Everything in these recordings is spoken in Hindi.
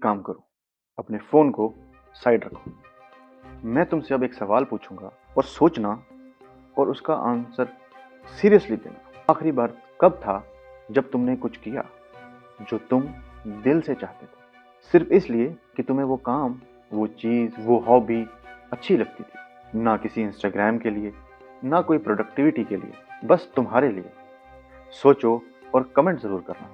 काम करो, अपने फ़ोन को साइड रखो। मैं तुमसे अब एक सवाल पूछूंगा और सोचना और उसका आंसर सीरियसली देना। आखिरी बार कब था जब तुमने कुछ किया जो तुम दिल से चाहते थे, सिर्फ इसलिए कि तुम्हें वो काम, वो चीज़, वो हॉबी अच्छी लगती थी? ना किसी इंस्टाग्राम के लिए, ना कोई प्रोडक्टिविटी के लिए, बस तुम्हारे लिए। सोचो और कमेंट ज़रूर करना।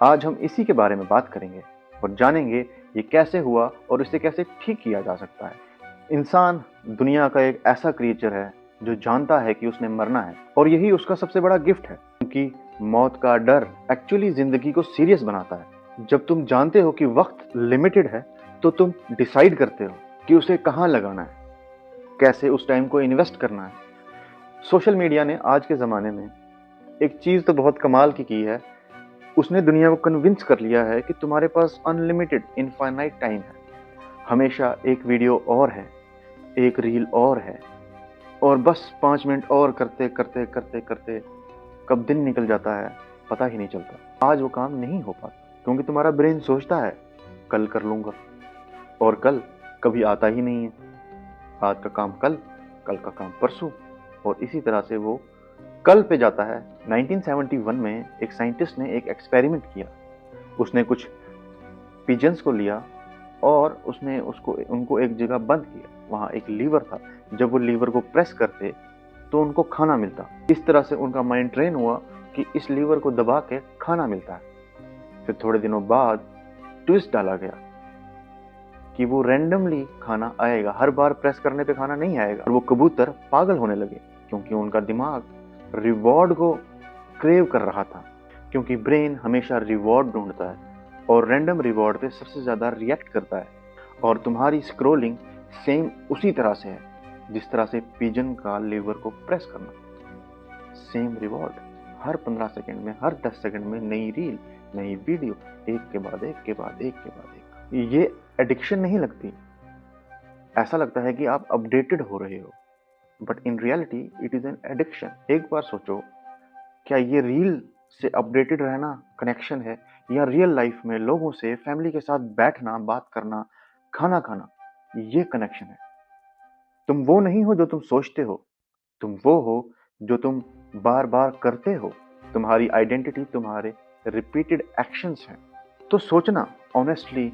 आज हम इसी के बारे में बात करेंगे और जानेंगे ये कैसे हुआ और इसे कैसे ठीक किया जा सकता है। इंसान दुनिया का एक ऐसा क्रिएचर है जो जानता है कि उसने मरना है, और यही उसका सबसे बड़ा गिफ्ट है, क्योंकि मौत का डर एक्चुअली जिंदगी को सीरियस बनाता है। जब तुम जानते हो कि वक्त लिमिटेड है तो तुम डिसाइड करते हो कि उसे कहाँ लगाना है, कैसे उस टाइम को इन्वेस्ट करना है। सोशल मीडिया ने आज के ज़माने में एक चीज़ तो बहुत कमाल की है। उसने दुनिया को कन्विंस कर लिया है कि तुम्हारे पास अनलिमिटेड इनफाइनाइट टाइम है। हमेशा एक वीडियो और है, एक रील और है, और बस 5 मिनट और करते करते करते करते कब दिन निकल जाता है पता ही नहीं चलता। आज वो काम नहीं हो पाता क्योंकि तुम्हारा ब्रेन सोचता है कल कर लूँगा, और कल कभी आता ही नहीं है। आज का काम कल, कल का काम परसों, और इसी तरह से वो कल पे जाता है। 1971 में एक साइंटिस्ट ने एक एक्सपेरिमेंट किया। उसने कुछ पिजन्स को लिया और उसने उनको एक जगह बंद किया। वहाँ एक लीवर था, जब वो लीवर को प्रेस करते तो उनको खाना मिलता। इस तरह से उनका माइंड ट्रेन हुआ कि इस लीवर को दबा के खाना मिलता है। फिर थोड़े दिनों बाद ट्विस्ट डाला गया कि वो रैंडमली खाना आएगा, हर बार प्रेस करने पे खाना नहीं आएगा। और वो कबूतर पागल होने लगे क्योंकि उनका दिमाग रिवॉर्ड को क्रेव कर रहा था, क्योंकि ब्रेन हमेशा रिवॉर्ड ढूंढता है और रैंडम रिवॉर्ड पे सबसे ज़्यादा रिएक्ट करता है। और तुम्हारी स्क्रोलिंग सेम उसी तरह से है, जिस तरह से पिजन का लीवर को प्रेस करना। सेम रिवॉर्ड, हर 15 सेकंड में, हर 10 सेकंड में नई रील, नई वीडियो, एक के बाद एक के बाद एक के बाद एक। ये एडिक्शन नहीं लगती, ऐसा लगता है कि आप अपडेटेड हो रहे हो, but in reality it is an addiction. एक बार सोचो, क्या ये रील से अपडेटेड रहना कनेक्शन है, या रियल लाइफ में लोगों से, फैमिली के साथ बैठना, बात करना, खाना खाना, ये कनेक्शन है? तुम वो नहीं हो जो तुम सोचते हो, तुम वो हो जो तुम बार बार करते हो। तुम्हारी आइडेंटिटी तुम्हारे रिपीटेड एक्शंस हैं। तो सोचना ऑनेस्टली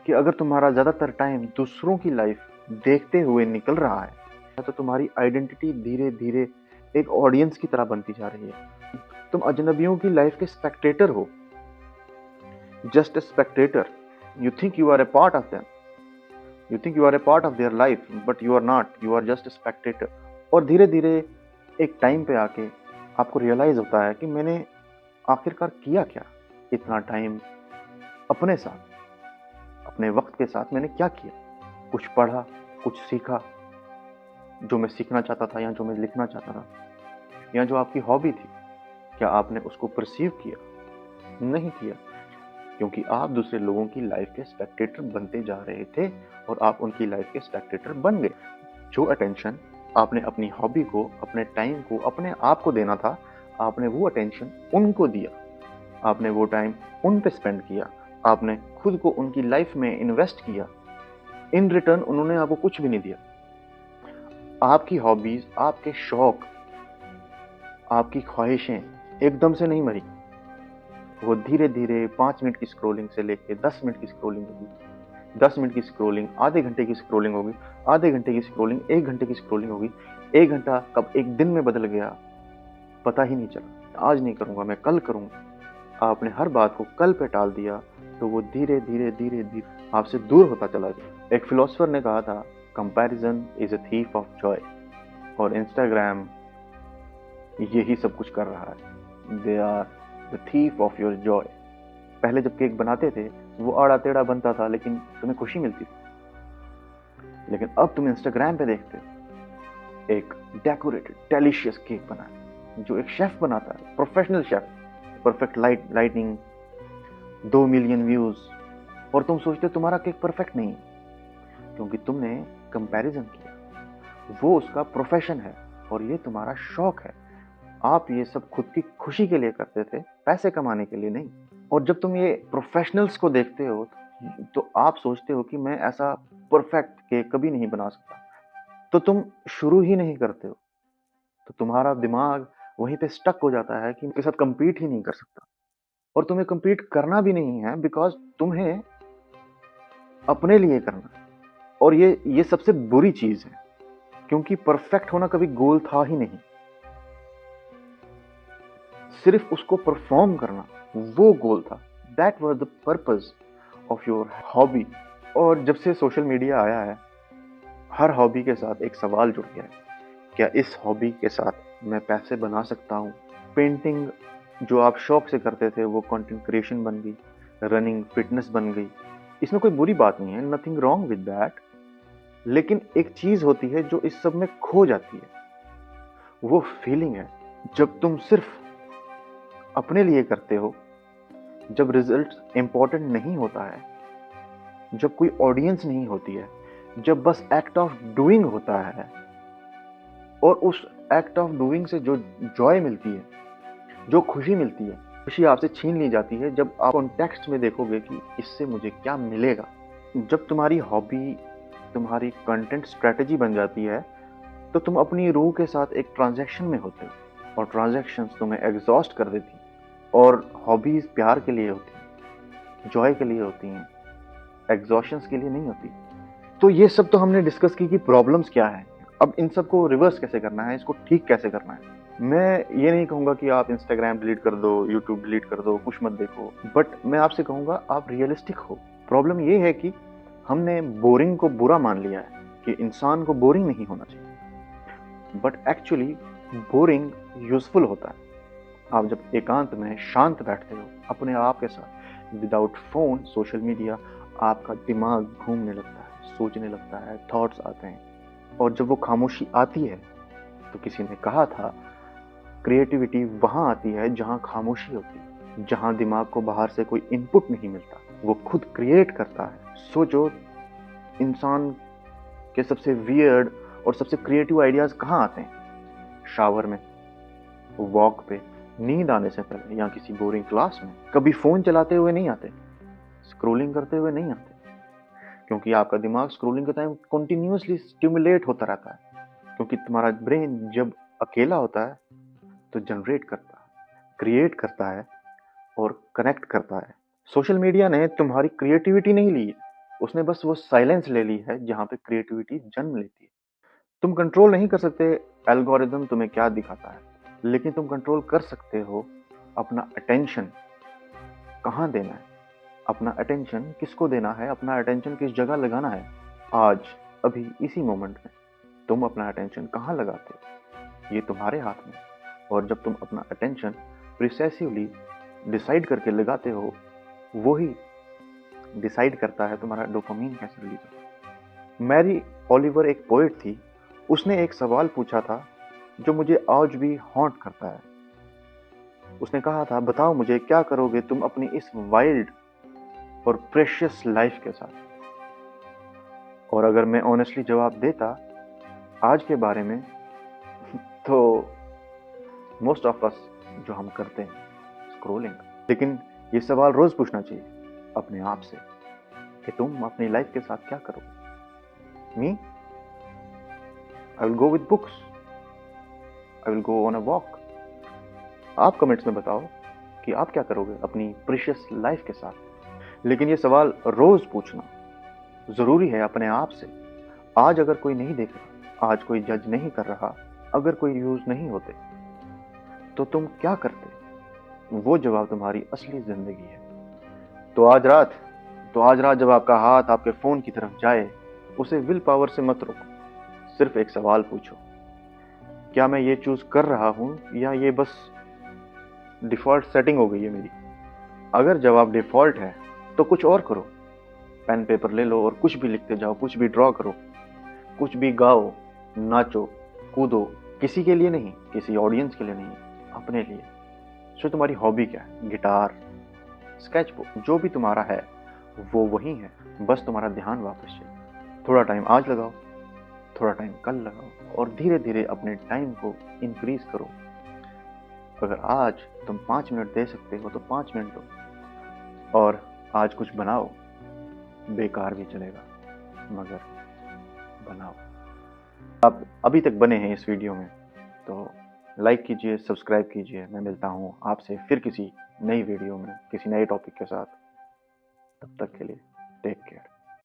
कि अगर तुम्हारा ज़्यादातर टाइम दूसरों की लाइफ देखते हुए निकल रहा है तो तुम्हारी आइडेंटिटी धीरे धीरे एक ऑडियंस की तरह बनती जा रही है। तुम अजनबियों की लाइफ के स्पेक्टेटर हो, just a spectator. You think you are a part of them. You think you are a part of their life, but you are not. You are just a spectator. और धीरे धीरे एक टाइम पे आके आपको रियलाइज होता है कि मैंने आखिरकार किया क्या इतना टाइम अपने साथ, अपने वक्त के साथ मैंने क्या किया। कुछ पढ़ा, कुछ सीखा जो मैं सीखना चाहता था, या जो मैं लिखना चाहता था, या जो आपकी हॉबी थी, क्या आपने उसको परसीव किया? नहीं किया, क्योंकि आप दूसरे लोगों की लाइफ के स्पेक्टेटर बनते जा रहे थे और आप उनकी लाइफ के स्पेक्टेटर बन गए। जो अटेंशन आपने अपनी हॉबी को, अपने टाइम को, अपने आप को देना था, आपने वो अटेंशन उनको दिया। आपने वो टाइम उन पे स्पेंड किया, आपने खुद को उनकी लाइफ में इन्वेस्ट किया। इन रिटर्न उन्होंने आपको कुछ भी नहीं दिया। आपकी हॉबीज, आपके शौक, आपकी ख्वाहिशें एकदम से नहीं मरी। वो धीरे धीरे 5 मिनट की स्क्रोलिंग से लेके 10 मिनट की स्क्रोलिंग होगी, 10 मिनट की स्क्रोलिंग आधे घंटे की स्क्रोलिंग होगी, आधे घंटे की स्क्रोलिंग 1 घंटे की स्क्रोलिंग होगी। 1 घंटा कब एक दिन में बदल गया पता ही नहीं चला। आज नहीं करूँगा, मैं कल करूँगा। आपने हर बात को कल पे टाल दिया, तो वो धीरे धीरे धीरे धीरे आपसे दूर होता चला गया। एक फिलोसोफर ने कहा था, comparison is a thief of joy. और इंस्टाग्राम यही सब कुछ कर रहा है। They are the thief of your joy. पहले जब केक बनाते थे वो आड़ा टेढ़ा बनता था, लेकिन तुम्हें खुशी मिलती थी। लेकिन अब तुम इंस्टाग्राम पे देखते हो एक डेकोरेटेड डेलिशियस केक बना है, जो एक शेफ बनाता है, professional chef, perfect lighting, 2 million views, और तुम सोचते हो तुम्हारा केक परफेक्ट नहीं है, क्योंकि तुमने कंपैरिजन किया। वो उसका प्रोफेशन है और ये तुम्हारा शौक है। आप ये सब खुद की खुशी के लिए करते थे, पैसे कमाने के लिए नहीं। और जब तुम ये प्रोफेशनल्स को देखते हो, तो आप सोचते हो कि मैं ऐसा परफेक्ट केक कभी नहीं बना सकता, तो तुम शुरू ही नहीं करते हो। तो तुम्हारा दिमाग वहीं पे स्टक हो जाता है कि उनके साथ compete ही नहीं कर सकता, और तुम्हें compete करना भी नहीं है, बिकॉज़ तुम्हें अपने लिए करना है। और ये सबसे बुरी चीज़ है, क्योंकि परफेक्ट होना कभी गोल था ही नहीं। सिर्फ उसको परफॉर्म करना, वो गोल था। That was the purpose of your hobby. और जब से सोशल मीडिया आया है, हर हॉबी के साथ एक सवाल जुड़ गया है, क्या इस हॉबी के साथ मैं पैसे बना सकता हूँ? पेंटिंग जो आप शौक से करते थे, वो कंटेंट क्रिएशन बन गई, रनिंग फिटनेस बन गई। इसमें कोई बुरी बात नहीं है, नथिंग रॉन्ग विद दैट। लेकिन एक चीज होती है जो इस सब में खो जाती है, वो फीलिंग है जब तुम सिर्फ अपने लिए करते हो, जब रिजल्ट इंपॉर्टेंट नहीं होता है, जब कोई ऑडियंस नहीं होती है, जब बस एक्ट ऑफ डूइंग होता है। और उस एक्ट ऑफ डूइंग से जो जॉय मिलती है, जो खुशी मिलती है, खुशी आपसे छीन ली जाती है जब आप कॉन्टेक्स्ट में देखोगे कि इससे मुझे क्या मिलेगा। जब तुम्हारी हॉबी तुम्हारी कंटेंट स्ट्रेटजी बन जाती है, तो तुम अपनी रूह के साथ एक ट्रांजैक्शन में होते हो, और ट्रांजैक्शंस तुम्हें एग्जॉस्ट कर देती हैं। और हॉबीज प्यार के लिए होती हैं, जॉय के लिए होती हैं, एग्जॉशंस के लिए नहीं होती। तो ये सब तो हमने डिस्कस की कि प्रॉब्लम्स क्या है। अब इन सब को रिवर्स कैसे करना है, इसको ठीक कैसे करना है। मैं ये नहीं कहूंगा कि आप इंस्टाग्राम डिलीट कर दो, यूट्यूब डिलीट कर दो, कुछ मत देखो, बट मैं आपसे कहूंगा आप रियलिस्टिक हो। प्रॉब्लम ये है कि हमने बोरिंग को बुरा मान लिया है कि इंसान को बोरिंग नहीं होना चाहिए, बट एक्चुअली बोरिंग यूजफुल होता है। आप जब एकांत में शांत बैठते हो अपने आप के साथ, विदाउट फोन, सोशल मीडिया, आपका दिमाग घूमने लगता है, सोचने लगता है, थॉट्स आते हैं। और जब वो खामोशी आती है, तो किसी ने कहा था, क्रिएटिविटी वहां आती है जहां खामोशी होती है, जहां दिमाग को बाहर से कोई इनपुट नहीं मिलता, वो खुद क्रिएट करता है। सोचो, इंसान के सबसे वियर्ड और सबसे क्रिएटिव आइडियाज कहाँ आते हैं? शावर में, वॉक पे, नींद आने से पहले, या किसी बोरिंग क्लास में। कभी फोन चलाते हुए नहीं आते, स्क्रोलिंग करते हुए नहीं आते, क्योंकि आपका दिमाग स्क्रोलिंग के टाइम कंटिन्यूअसली स्टिमुलेट होता रहता है। क्योंकि तुम्हारा ब्रेन जब अकेला होता है तो जनरेट करता है, क्रिएट करता है और कनेक्ट करता है। सोशल मीडिया ने तुम्हारी क्रिएटिविटी नहीं ली है, उसने बस वो साइलेंस ले ली है जहां पे क्रिएटिविटी जन्म लेती है। तुम कंट्रोल नहीं कर सकते एल्गोरिदम तुम्हें क्या दिखाता है, लेकिन तुम कंट्रोल कर सकते हो अपना अटेंशन कहाँ देना है, अपना अटेंशन किसको देना है, अपना अटेंशन किस जगह लगाना है। आज, अभी, इसी मोमेंट में तुम अपना अटेंशन कहाँ लगाते हो, ये तुम्हारे हाथ में। और जब तुम अपना अटेंशन प्रिसेसिवली डिसाइड करके लगाते हो, वही डिसाइड करता है तुम्हारा डोपामीन कैसे रिलीज होगा। मैरी ओलिवर एक पोएट थी, उसने एक सवाल पूछा था जो मुझे आज भी हॉन्ट करता है। उसने कहा था, बताओ मुझे, क्या करोगे तुम अपनी इस वाइल्ड और प्रेशियस लाइफ के साथ? और अगर मैं ऑनेस्टली जवाब देता आज के बारे में, तो मोस्ट ऑफ अस जो हम करते हैं, स्क्रोलिंग। लेकिन ये सवाल रोज पूछना चाहिए अपने आप से कि तुम अपनी लाइफ के साथ क्या करोगे। Me, I will go with books, I will go on a walk. आप कमेंट्स में बताओ कि आप क्या करोगे अपनी प्रीशियस लाइफ के साथ। लेकिन ये सवाल रोज पूछना जरूरी है अपने आप से। आज अगर कोई नहीं देख रहा, आज कोई जज नहीं कर रहा, अगर कोई यूज नहीं होते, तो तुम क्या करते? वो जवाब तुम्हारी असली जिंदगी है। तो आज रात जब आपका हाथ आपके फोन की तरफ जाए, उसे विल पावर से मत रोको। सिर्फ एक सवाल पूछो, क्या मैं ये चूज कर रहा हूं, या ये बस डिफॉल्ट सेटिंग हो गई है मेरी? अगर जवाब डिफॉल्ट है तो कुछ और करो। पेन पेपर ले लो और कुछ भी लिखते जाओ, कुछ भी ड्रॉ करो, कुछ भी गाओ, नाचो, कूदो। किसी के लिए नहीं, किसी ऑडियंस के लिए नहीं, अपने लिए। सो तुम्हारी हॉबी क्या है? गिटार, स्केचबुक, जो भी तुम्हारा है वो वही है, बस तुम्हारा ध्यान वापस चाहिए। थोड़ा टाइम आज लगाओ, थोड़ा टाइम कल लगाओ, और धीरे धीरे अपने टाइम को इंक्रीज करो। अगर आज तुम 5 मिनट दे सकते हो तो 5 मिनट दो, और आज कुछ बनाओ, बेकार भी चलेगा, मगर बनाओ। आप अभी तक बने हैं इस वीडियो में तो लाइक कीजिए, सब्सक्राइब कीजिए। मैं मिलता हूँ आपसे फिर किसी नई वीडियो में किसी नए टॉपिक के साथ। तब तक के लिए टेक केयर।